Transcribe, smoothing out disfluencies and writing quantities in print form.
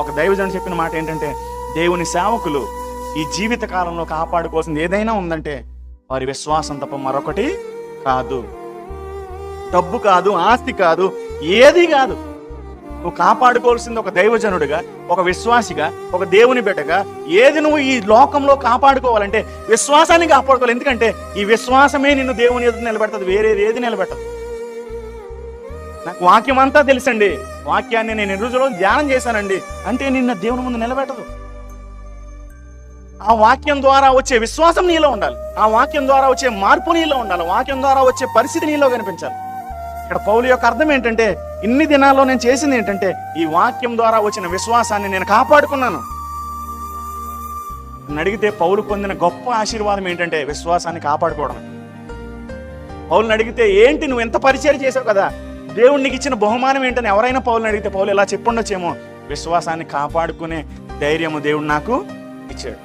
ఒక దైవజనుడు చెప్పిన మాట ఏంటంటే, దేవుని సేవకులు ఈ జీవిత కాలంలో కాపాడుకోవాల్సింది ఏదైనా ఉందంటే వారి విశ్వాసం తప్ప మరొకటి కాదు. డబ్బు కాదు, ఆస్తి కాదు, ఏది కాదు. నువ్వు కాపాడుకోవాల్సింది ఒక దైవజనుడిగా, ఒక విశ్వాసిగా, ఒక దేవుని బిడ్డగా ఏది నువ్వు ఈ లోకంలో కాపాడుకోవాలంటే విశ్వాసాన్ని కాపాడుకోవాలి. ఎందుకంటే ఈ విశ్వాసమే నిన్ను దేవుని ఎదుట నిలబెడుతుంది, వేరేది ఏది నిలబెట్టదు. నాకు వాక్యం అంతా తెలుసండి, వాక్యాన్ని నేను 2 రోజులు ధ్యానం చేశానండి అంటే నిన్న దేవుని ముందు నిలబెట్టదు. ఆ వాక్యం ద్వారా వచ్చే విశ్వాసం నీలో ఉండాలి, ఆ వాక్యం ద్వారా వచ్చే మార్పు నీలో ఉండాలి, వాక్యం ద్వారా వచ్చే పరిస్థితి నీలో కనిపించాలి. ఇక్కడ పౌలు యొక్క అర్థం ఏంటంటే, ఇన్ని దినాల్లో నేను చేసింది ఏంటంటే ఈ వాక్యం ద్వారా వచ్చిన విశ్వాసాన్ని నేను కాపాడుకున్నాను. నన్ను అడిగితే పౌలు పొందిన గొప్ప ఆశీర్వాదం ఏంటంటే విశ్వాసాన్ని కాపాడుకోవడం. పౌలుని అడిగితే ఏంటి నువ్వు ఎంత పరిచయం చేసావు కదా, దేవుడు నీకు ఇచ్చిన బహుమానం ఏంటని ఎవరైనా పౌలుని అడిగితే పౌలు ఎలా చెప్పుండొచ్చేమో, విశ్వాసాన్ని కాపాడుకునే ధైర్యము దేవుడు నాకు ఇచ్చాడు.